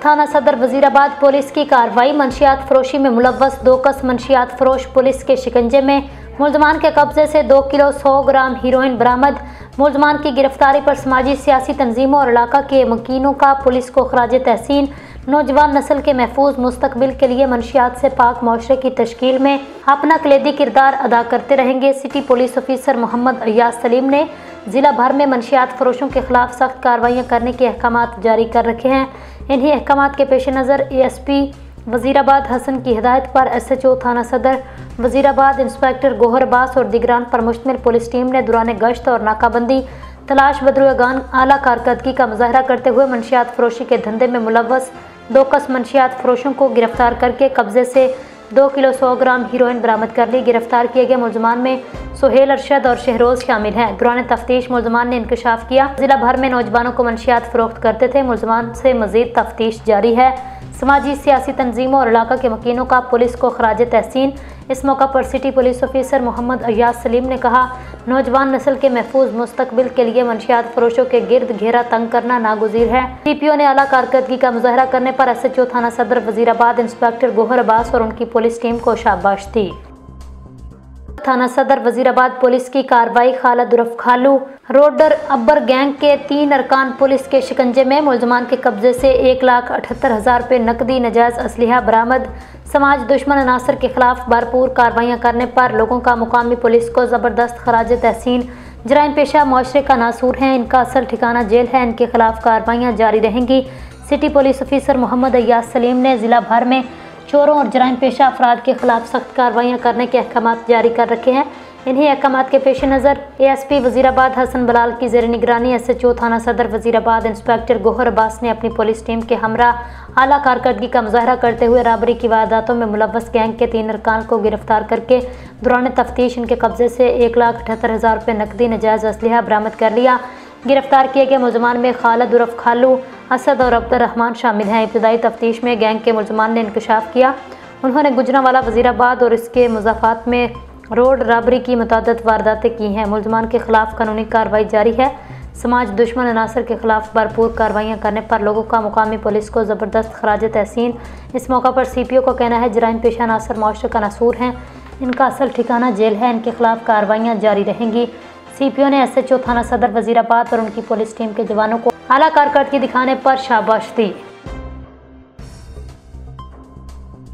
थाना सदर वजीराबाद पुलिस की कार्रवाई। मंशियात फरोशी में मुलव्वस 2 कस मंशियात फरोश पुलिस के शिकंजे में। मुलजमान के कब्जे से 2 किलो 100 ग्राम हीरोइन बरामद। मुलजमान की गिरफ्तारी पर समाजी सियासी तंजीमों और इलाका के मुकीनों का पुलिस को खराज तहसीन। नौजवान नस्ल के महफूज मुस्तकबिल के लिए मंशियात से पाक माशरे की तश्कील में अपना कलीदी किरदार अदा करते रहेंगे। City police officer Mohammad Ayyaz Saleem ने ज़िला भर में मंशियात फरोशों के खिलाफ सख्त कार्रवाइयाँ करने के अहकामात जारी कर रखे हैं। इन्हीं अहकामात के पेश नज़र ASP वजीराबाद हसन की हिदायत पर SHO थाना सदर वजीराबाद इंस्पेक्टर गोहर अब्बास और दिगरान पर मुश्तमिल पुलिस टीम ने दौरान गश्त और नाकाबंदी तलाश बदरुगान आला कारकर्दगी का मुजाहरा करते हुए मंशियात फरोशी के धंधे में मुलव्वस 2 कस मंशियात फरोशों को गिरफ्तार करके कब्जे से 2 किलो 100 ग्राम हीरोइन बरामद कर ली। गिरफ्तार किए गए मुलजमान में सुहेल अरशद और शहरोज शामिल हैं। दौरान तफ्तीश मुलजमान ने इंकशाफ किया जिला भर में नौजवानों को मंशियात फरोख्त करते थे। मुलजमान से मजीद तफ्तीश जारी है। समाजी सियासी तंजीमों और इलाका के मकीनों का पुलिस को खराज तहसीन। इस मौका पर city police officer Mohammad Ayyaz Saleem ने कहा, नौजवान नस्ल के महफूज मुस्तकबिल के लिए मंशियात फरोशों के गिर्द घेरा तंग करना नागुज़ीर है। CPO ने आला कारकर्दगी का मुजाहरा करने पर SHO थाना सदर वजीराबाद इंस्पेक्टर गोहर अब्बास और उनकी पुलिस टीम को शाबाश दी। थाना सदर वजीराबाद पुलिस की कार्रवाई। खालिद उर्फ खालू रोडर अब्बर गैंग के 3 अरकान पुलिस के शिकंजे में। मुलजमान के कब्जे से 1,78,000 रुपये नकदी नजायज़ असलिहा बरामद। समाज दुश्मन अनासर के खिलाफ भरपूर कार्रवाइयाँ करने पर लोगों का मुकामी पुलिस को ज़बरदस्त खराज तहसीन। जराइम पेशा माशरे का नासूर हैं, इनका असल ठिकाना जेल है, इनके खिलाफ कार्रवाइयाँ जारी रहेंगी। City police officer Mohammad Ayyaz Saleem ने ज़िला भर में चोरों और जराइम पेशा अफराद के खिलाफ सख्त कार्रवाइयाँ करने के अहकामात जारी कर रखे हैं। इन्हीं अहकामात के पेश नज़र ASP वजीराबाद हसन बलाल की ज़ेर निगरानी SHO थाना सदर वजीराबाद इंस्पेक्टर गोहर अब्बास ने अपनी पुलिस टीम के हमरा आला कारकर्दगी का मुजाहरा करते हुए राबरी की वारदातों में मुलव्वस गैंग के 3 अरकान को गिरफ्तार करके दौरान तफ्तीश इनके कब्जे से 1,78,000 रुपये नकदी नजायज़ असलिहा बरामद कर लिया। गिरफ्तार किए गए मुलजमान में खालिद उर्फ खालू, असद और अब्दुर्रहमान शामिल हैं। इब्तदाई तफ्तीश में गैंग के मुलजमान ने इंकशाफ किया। उन्होंने गुजरांवाला वजीराबाद और इसके मुज़ाफ़ात में रोड राबरी की मुतअद्दिद वारदातें की हैं। मुलजमान के खिलाफ कानूनी कार्रवाई जारी है। समाज दुश्मन अनासर के खिलाफ भरपूर कार्रवाइयाँ करने पर लोगों का मुकामी पुलिस को ज़बरदस्त खराज तहसीन। इस मौका पर CPO का कहना है, जराइम पेशा अनासर माशरे का नासूर हैं, इनका असल ठिकाना जेल है, इनके खिलाफ कार्रवाइयाँ जारी रहेंगी। CPO ने SHO थाना सदर वजीराबाद और उनकी पुलिस टीम के जवानों को आला कारकर्दगी दिखाने पर शाबाश दी।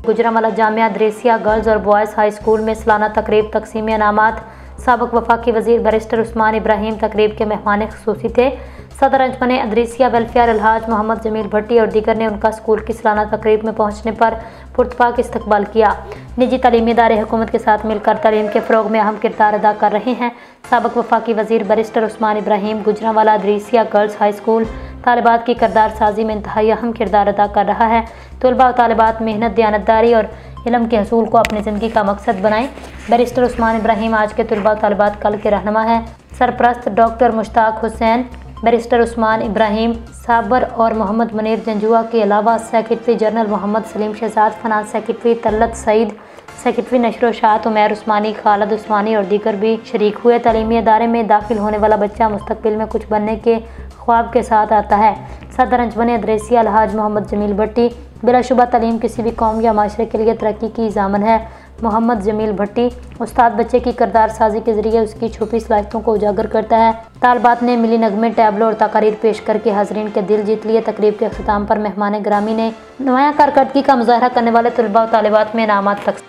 गुजरांवाला जामिया द्रेसिया गर्ल्स और बॉयज़ हाई स्कूल में सालाना तकरीब तकसीम इनामात। साबिक वफाकी वजीर बैरिस्टर उस्मान इब्राहिम तकरीब के मेहमान खुसूसी थे। सदर अंजमन अदरीसिया वेलफेयर अलहाज मोहम्मद जमील भट्टी और दीगर ने उनका स्कूल की सालाना तकरीब में पहुंचने पर पुरतपाक इस्तकबाल किया। निजी तालीमी इदारे हुकूमत के साथ मिलकर तालीम के फ़रोग में अहम किरदार अदा कर रहे हैं। साबिक वफाकी वजीर barrister Usman Ibrahim Gujranwala Idrisia girls high school तालिबात की किरदार साजी में इंतहाई अहम किरदार अदा कर रहा है। तलबा और तालिबात मेहनत, दयानतदारी और इल्म के हसूल को अपनी ज़िंदगी का मकसद बनाएं। बैरिस्टर उस्मान इब्राहिम आज के तलबा और तालिबात कल के रहनुमा हैं। सरपरस्त डॉक्टर मुश्ताक हुसैन, बैरिस्टर उस्मान इब्राहिम साबर और मोहम्मद मुनीर जंजुआ के अलावा secretary general Mohammad Salim Shahzad, finance secretary Talat Saeed, secretary नशर व शात उमैर उस्मानी, खालिद उस्मानी और दीगर भी शरीक हुए। तालीमी इदारे में दाखिल होने वाला बच्चा मुस्तकबिल में कुछ बनने के ख्वाब के साथ आता है। सदर अंजमन अदरीसिया अलहाज मोहम्मद जमील भट्टी, बिलाशुबा तालीम किसी भी कौम या माशरे के लिए तरक्की की ज़ामन है। मोहम्मद जमील भट्टी उस्ताद बच्चे की किरदार साजी के ज़रिए उसकी छुपी सलाहियतों को उजागर करता है। तालबात ने मिली नगमे, टैबलो और तकारीर पेश करके हाजरीन के दिल जीत लिए। तकरीब के अख्ताम पर मेहमान ग्रामी ने नुमाया कारकर्दगी का मुजाहरा करने वाले तलबा और तालिबात में इनामात तक